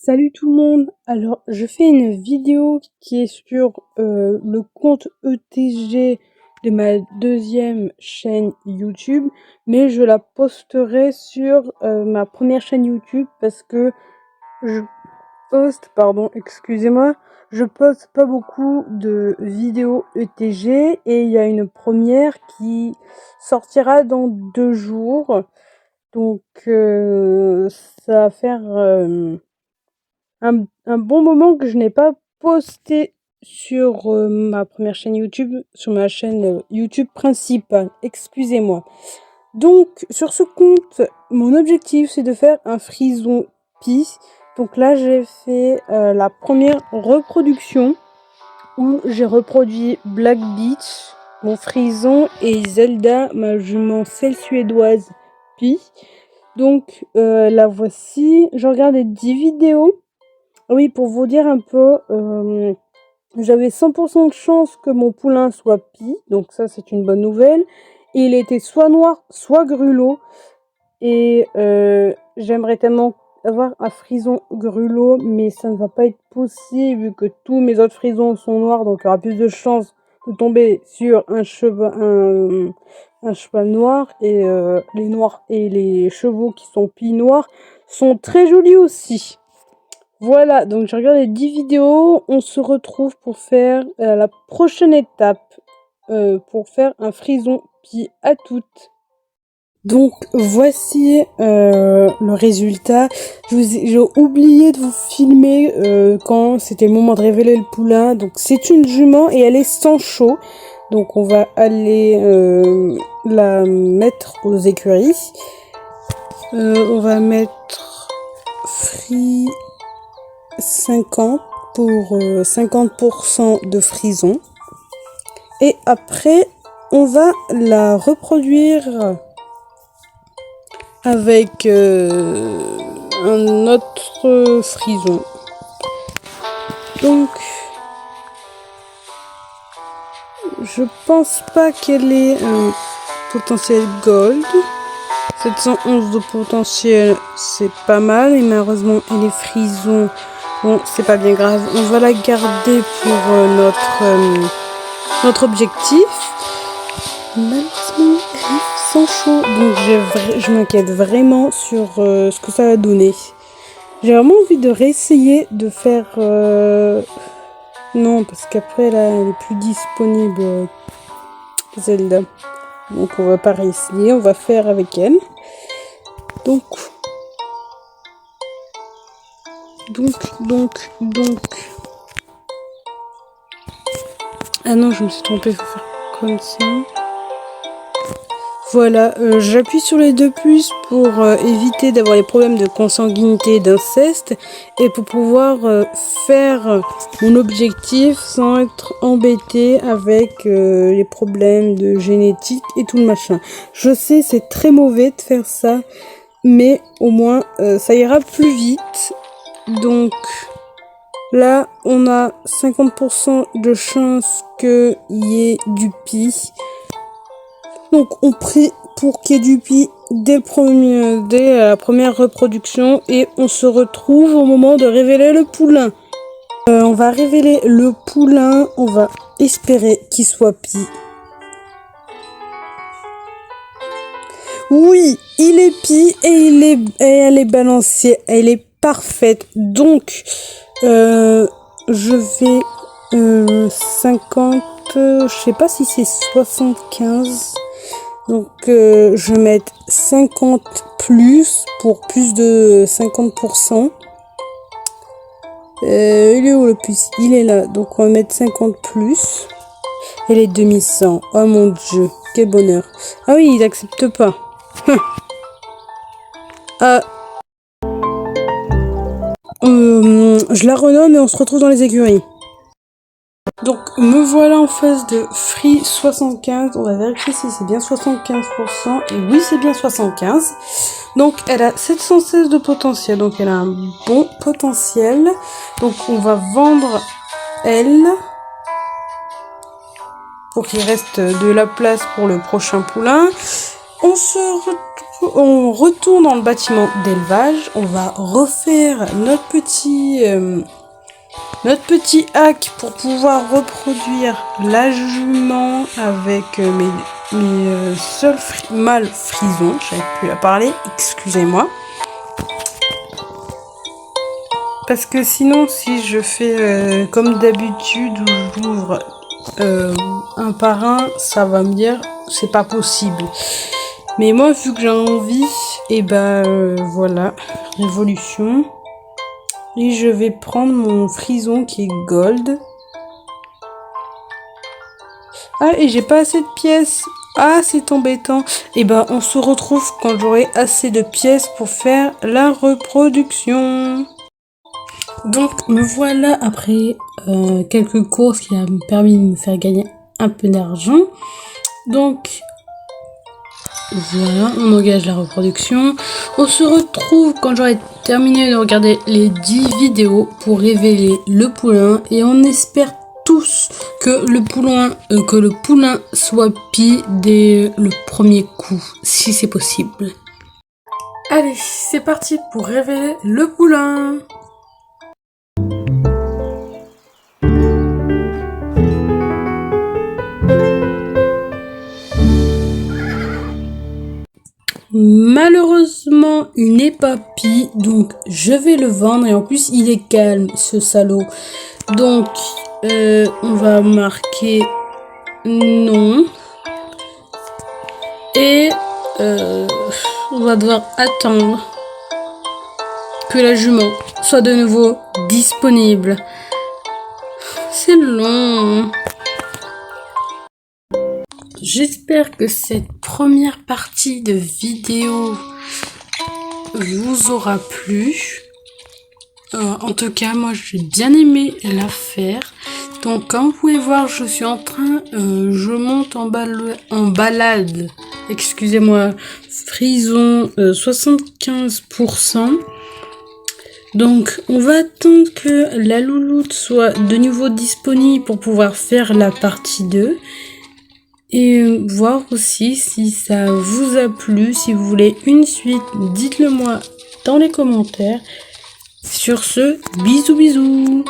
Salut tout le monde. Alors, je fais une vidéo qui est sur le compte ETG de ma deuxième chaîne YouTube, mais je la posterai sur ma première chaîne YouTube parce que je je poste pas beaucoup de vidéos ETG et il y a une première qui sortira dans 2 jours. Donc, ça va faire un bon moment que je n'ai pas posté sur ma première chaîne YouTube, sur ma chaîne YouTube principale. Excusez-moi. Donc, sur ce compte, mon objectif, c'est de faire un frison Pi. Donc là, j'ai fait la première reproduction où j'ai reproduit Black Beach, mon frison, et Zelda, ma jument selle suédoise Pi. Donc, la voici. Je regardais 10 vidéos. Oui, pour vous dire un peu, j'avais 100% de chance que mon poulain soit Pi, donc ça c'est une bonne nouvelle. Et il était soit noir, soit grulot. Et j'aimerais tellement avoir un frison grulot, mais ça ne va pas être possible vu que tous mes autres frisons sont noirs, donc il y aura plus de chances de tomber sur un cheval noir. Et les noirs et les chevaux qui sont Pi noirs sont très jolis aussi. Voilà, donc j'ai regardé 10 vidéos, on se retrouve pour faire la prochaine étape, pour faire un frison Pi à toutes. Donc voici le résultat. J'ai oublié de vous filmer quand c'était le moment de révéler le poulain. Donc c'est une jument et elle est sans chaud. Donc on va aller la mettre aux écuries. On va mettre free 50 pour 50% de frison. Et après, on va la reproduire avec un autre frison. Donc, je pense pas qu'elle ait un potentiel gold. 711 de potentiel, c'est pas mal. Et malheureusement, elle est frison. Bon, c'est pas bien grave. On va la garder pour notre objectif. Malheureusement, elle est sans chaud. Donc, je m'inquiète vraiment sur ce que ça va donner. J'ai vraiment envie de réessayer de faire... Non, parce qu'après, là, elle est plus disponible, Zelda. Donc, on va pas réessayer. On va faire avec elle. Donc... Ah non, je me suis trompée, faut faire comme ça. Voilà, j'appuie sur les 2 puces pour éviter d'avoir les problèmes de consanguinité et d'inceste et pour pouvoir faire mon objectif sans être embêté avec les problèmes de génétique et tout le machin. Je sais, c'est très mauvais de faire ça, mais au moins ça ira plus vite. Donc là, on a 50% de chance qu'il y ait du Pi. Donc on prie pour qu'il y ait du Pi dès la première reproduction et on se retrouve au moment de révéler le poulain. On va révéler le poulain, on va espérer qu'il soit Pi. Oui, il est Pi et elle est balancière, elle est parfaite. Donc je vais 50, je sais pas si c'est 75. Donc je vais mettre 50 plus pour plus de 50%. Il est où le plus? Il est là. Donc on va mettre 50 plus. Et les demi-100. Oh mon dieu, quel bonheur. Ah oui, il n'accepte pas. Je la renomme et on se retrouve dans les écuries. Donc me voilà en face de Free 75, on va vérifier si c'est bien 75%, et oui c'est bien 75, donc elle a 716 de potentiel, donc elle a un bon potentiel, donc on va vendre elle, pour qu'il reste de la place pour le prochain poulain. On se on retourne dans le bâtiment d'élevage. On va refaire notre petit hack pour pouvoir reproduire la jument avec mes seuls mâles frisons. J'avais plus à parler, excusez-moi. Parce que sinon, si je fais comme d'habitude où j'ouvre un par un, ça va me dire c'est pas possible. Mais moi, vu que j'ai envie, et voilà, révolution. Et je vais prendre mon frison qui est gold. Ah, et j'ai pas assez de pièces. Ah, c'est embêtant. Et on se retrouve quand j'aurai assez de pièces pour faire la reproduction. Donc, me voilà après quelques courses qui ont permis de me faire gagner un peu d'argent. Donc, voilà, on engage la reproduction. On se retrouve quand j'aurai terminé de regarder les 10 vidéos pour révéler le poulain. Et on espère tous que le poulain soit pis dès le premier coup, si c'est possible. Allez, c'est parti pour révéler le poulain. Malheureusement, il n'est pas pis, donc je vais le vendre. Et en plus, il est calme, ce salaud. Donc, on va marquer non. Et on va devoir attendre que la jument soit de nouveau disponible. C'est long. J'espère que cette première partie de vidéo vous aura plu. En tout cas, moi j'ai bien aimé la faire. Donc comme vous pouvez voir, je suis en train, je monte en balade. Excusez-moi, frison 75%. Donc on va attendre que la louloute soit de nouveau disponible pour pouvoir faire la partie 2. Et voir aussi si ça vous a plu. Si vous voulez une suite, dites-le moi dans les commentaires. Sur ce, bisous bisous.